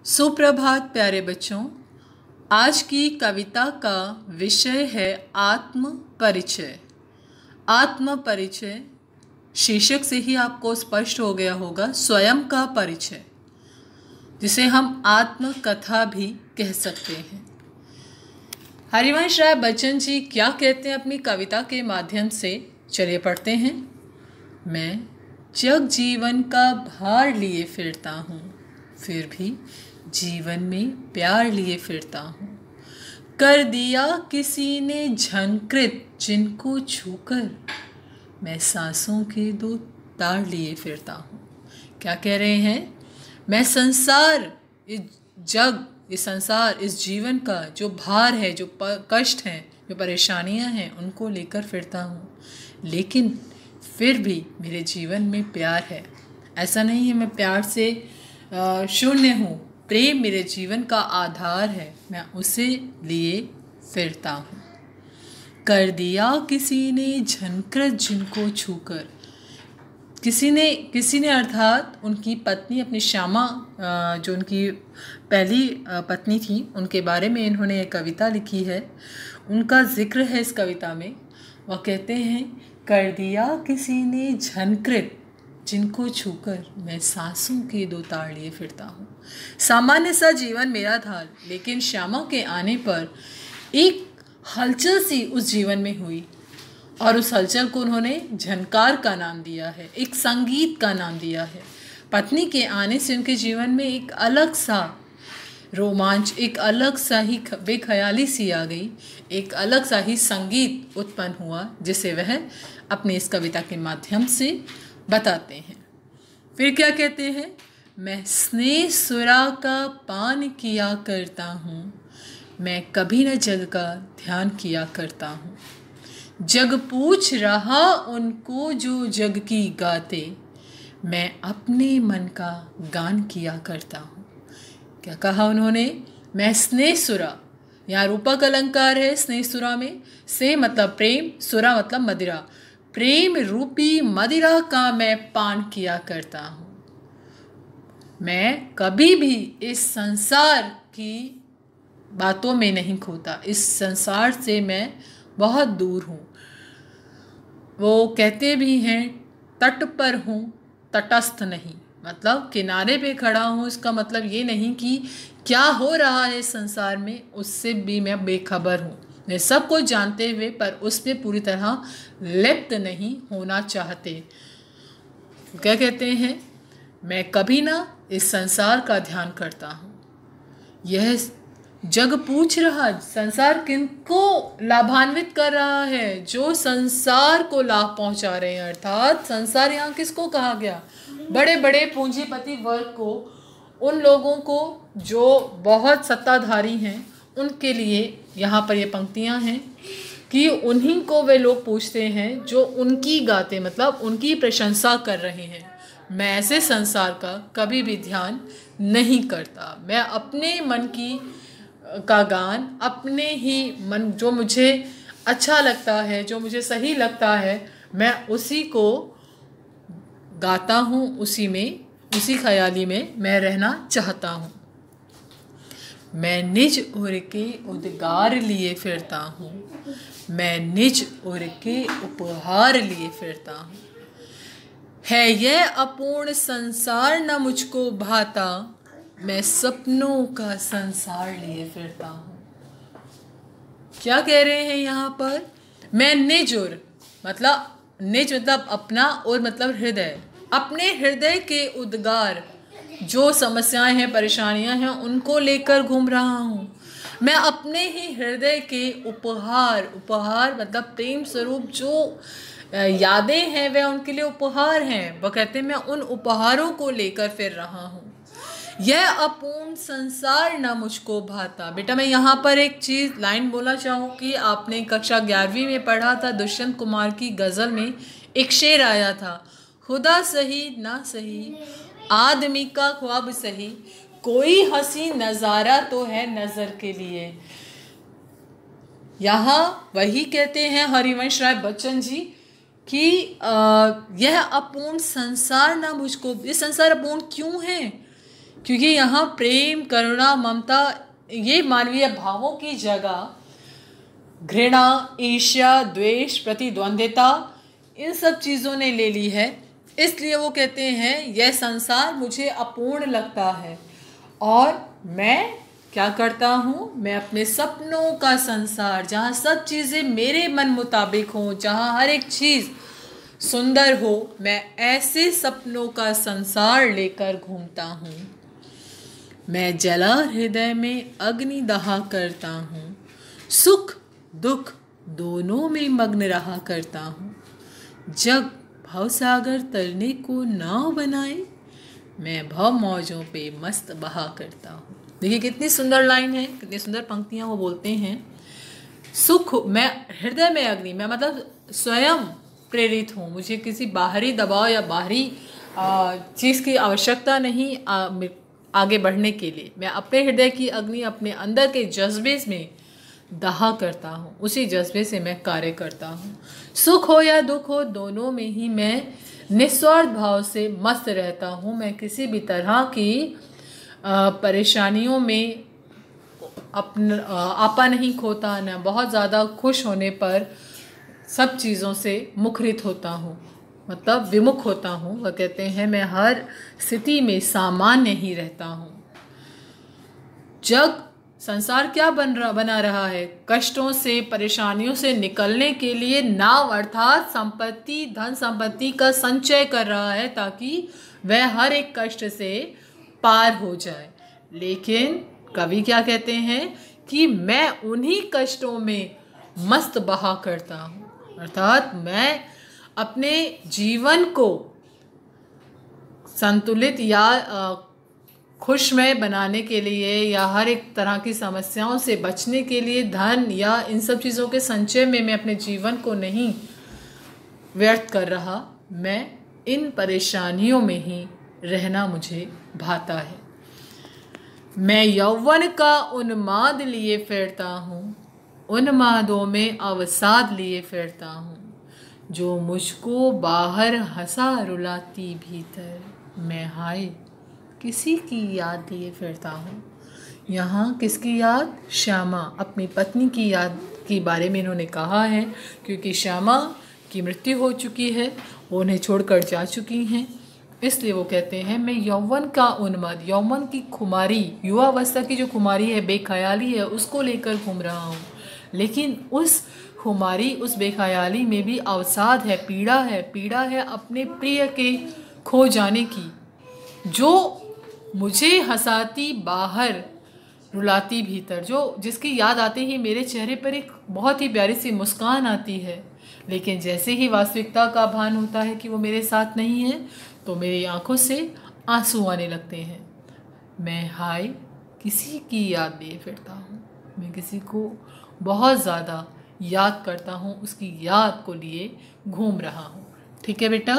सुप्रभात प्यारे बच्चों। आज की कविता का विषय है आत्म परिचय। आत्म परिचय शीर्षक से ही आपको स्पष्ट हो गया होगा, स्वयं का परिचय, जिसे हम आत्म कथा भी कह सकते हैं। हरिवंश राय बच्चन जी क्या कहते हैं अपनी कविता के माध्यम से, चलिए पढ़ते हैं। मैं जग जीवन का भार लिए फिरता हूँ, फिर भी जीवन में प्यार लिए फिरता हूँ। कर दिया किसी ने झंकृत जिनको छूकर, मैं सांसों के दो तार लिए फिरता हूँ। क्या कह रहे हैं? मैं संसार, इस जग, इस संसार, इस जीवन का जो भार है, जो कष्ट हैं, जो परेशानियां हैं, उनको लेकर फिरता हूँ, लेकिन फिर भी मेरे जीवन में प्यार है। ऐसा नहीं है मैं प्यार से शून्य हूँ। प्रेम मेरे जीवन का आधार है, मैं उसे लिए फिरता हूँ। कर दिया किसी ने झंकृत जिनको छूकर, किसी ने अर्थात उनकी पत्नी, अपनी श्यामा, जो उनकी पहली पत्नी थी, उनके बारे में इन्होंने एक कविता लिखी है। उनका जिक्र है इस कविता में। वह कहते हैं, कर दिया किसी ने झंकृत जिनको छूकर, मैं सांसों के दो तार लिए फिरता हूँ। सामान्य सा जीवन मेरा था, लेकिन श्यामा के आने पर एक हलचल सी उस जीवन में हुई, और उस हलचल को उन्होंने झनकार का नाम दिया है, एक संगीत का नाम दिया है। पत्नी के आने से उनके जीवन में एक अलग सा रोमांच, एक अलग सा ही बेख्याली सी आ गई, एक अलग सा ही संगीत उत्पन्न हुआ, जिसे वह अपने इस कविता के माध्यम से बताते हैं। फिर क्या कहते हैं? मैं स्नेह सुरा का पान किया करता हूँ, मैं कभी न जग का ध्यान किया करता हूँ। जग पूछ रहा उनको जो जग की गाते, मैं अपने मन का गान किया करता हूँ। क्या कहा उन्होंने? मैं स्नेह सुरा, यहाँ रूपक अलंकार है स्नेह सुरा में। स्नेह मतलब प्रेम, सुरा मतलब मदिरा। प्रेम रूपी मदिरा का मैं पान किया करता हूँ। मैं कभी भी इस संसार की बातों में नहीं खोता, इस संसार से मैं बहुत दूर हूँ। वो कहते भी हैं, तट पर हूँ तटस्थ नहीं, मतलब किनारे पे खड़ा हूँ। इसका मतलब ये नहीं कि क्या हो रहा है संसार में उससे भी मैं बेखबर हूँ। मैं सब कुछ जानते हुए पर उस पर पूरी तरह लिप्त नहीं होना चाहते। क्या कहते हैं? मैं कभी ना इस संसार का ध्यान करता हूँ। यह जग पूछ रहा, संसार किनको लाभान्वित कर रहा है? जो संसार को लाभ पहुंचा रहे हैं, अर्थात संसार यहाँ किसको कहा गया? बड़े बड़े पूंजीपति वर्ग को, उन लोगों को जो बहुत सत्ताधारी हैं, उनके लिए यहाँ पर ये पंक्तियाँ हैं कि उन्हीं को वे लोग पूछते हैं जो उनकी गाते, मतलब उनकी प्रशंसा कर रहे हैं। मैं ऐसे संसार का कभी भी ध्यान नहीं करता। मैं अपने मन का गान, अपने ही मन, जो मुझे अच्छा लगता है, जो मुझे सही लगता है, मैं उसी को गाता हूँ, उसी ख्याली में मैं रहना चाहता हूँ। मैं निज उर के उद्गार लिए फिरता हूँ, मैं निज उर के उपहार लिए फिरता हूँ। है यह अपूर्ण संसार न मुझको भाता, मैं सपनों का संसार लिए फिरता हूँ। क्या कह रहे हैं यहाँ पर? मैं निज उर, मतलब निज मतलब अपना, और मतलब हृदय, अपने हृदय के उद्गार, जो समस्याएं हैं, परेशानियां हैं, उनको लेकर घूम रहा हूँ। मैं अपने ही हृदय के उपहार मतलब प्रेम स्वरूप जो यादें हैं, वह उनके लिए उपहार हैं। वह कहते हैं मैं उन उपहारों को लेकर फिर रहा हूँ। यह अपूर्ण संसार न मुझको भाता। बेटा मैं यहाँ पर एक चीज़ लाइन बोलना चाहूँ कि आपने कक्षा 11वीं में पढ़ा था, दुष्यंत कुमार की गज़ल में एक शेर आया था, खुदा सही ना सही आदमी का ख्वाब सही, कोई हंसी नज़ारा तो है नज़र के लिए। यहाँ वही कहते हैं हरिवंश राय बच्चन जी कि यह अपूर्ण संसार ना मुझको, ये संसार अपूर्ण क्यों है? क्योंकि यहाँ प्रेम, करुणा, ममता, ये मानवीय भावों की जगह घृणा, ईर्ष्या, द्वेष, प्रतिद्वंद्विता, इन सब चीज़ों ने ले ली है। इसलिए वो कहते हैं यह संसार मुझे अपूर्ण लगता है और मैं क्या करता हूँ, मैं अपने सपनों का संसार, जहाँ सब चीज़ें मेरे मन मुताबिक हों, जहाँ हर एक चीज़ सुंदर हो, मैं ऐसे सपनों का संसार लेकर घूमता हूँ। मैं जला हृदय में अग्नि दहा करता हूँ, सुख दुख दोनों में मग्न रहा करता हूँ। जब भवसागर तरने को नाव बनाए, मैं भव मौजों पे मस्त बहा करता हूँ। देखिए कितनी सुंदर लाइन है, कितनी सुंदर पंक्तियाँ वो बोलते हैं। सुख, मैं हृदय में अग्नि, मैं मतलब स्वयं प्रेरित हूँ, मुझे किसी बाहरी दबाव या बाहरी चीज़ की आवश्यकता नहीं आगे बढ़ने के लिए। मैं अपने हृदय की अग्नि अपने अंदर के जज्बे में दहा करता हूँ, उसी जज्बे से मैं कार्य करता हूँ। सुख हो या दुख हो, दोनों में ही मैं निस्वार्थ भाव से मस्त रहता हूँ। मैं किसी भी तरह की परेशानियों में आपा नहीं खोता, न बहुत ज़्यादा खुश होने पर सब चीज़ों से मुखरित होता हूँ, मतलब विमुख होता हूँ। वह कहते हैं मैं हर स्थिति में सामान्य ही रहता हूँ। जग संसार क्या बना रहा है, कष्टों से, परेशानियों से निकलने के लिए नाव अर्थात संपत्ति, धन संपत्ति का संचय कर रहा है ताकि वह हर एक कष्ट से पार हो जाए। लेकिन कवि क्या कहते हैं कि मैं उन्हीं कष्टों में मस्त बहा करता हूँ, अर्थात मैं अपने जीवन को संतुलित या खुशमय बनाने के लिए या हर एक तरह की समस्याओं से बचने के लिए धन या इन सब चीज़ों के संचय में मैं अपने जीवन को नहीं व्यर्थ कर रहा, मैं इन परेशानियों में ही रहना मुझे भाता है। मैं यौवन का उन्माद लिए फिरता हूँ, उन्मादों में अवसाद लिए फिरता हूँ। जो मुझको बाहर हंसा रुलाती भीतर, मैं हाय किसी की याद लिए फिरता हूँ। यहाँ किसकी याद? श्यामा, अपनी पत्नी की याद के बारे में इन्होंने कहा है, क्योंकि श्यामा की मृत्यु हो चुकी है, वो उन्हें छोड़कर जा चुकी हैं। इसलिए वो कहते हैं मैं यौवन का उन्माद, यौवन की खुमारी, युवावस्था की जो खुमारी है, बेख्याली है, उसको लेकर घूम रहा हूँ। लेकिन उस खुमारी, उस बेख्याली में भी अवसाद है, पीड़ा है, पीड़ा है अपने प्रिय के खो जाने की, जो मुझे हंसाती बाहर रुलाती भीतर, जो जिसकी याद आते ही मेरे चेहरे पर एक बहुत ही प्यारी सी मुस्कान आती है। लेकिन जैसे ही वास्तविकता का भान होता है कि वो मेरे साथ नहीं है, तो मेरी आंखों से आंसू आने लगते हैं। मैं हाय किसी की याद लिए फिरता हूँ, मैं किसी को बहुत ज़्यादा याद करता हूँ, उसकी याद को लिए घूम रहा हूँ। ठीक है बेटा।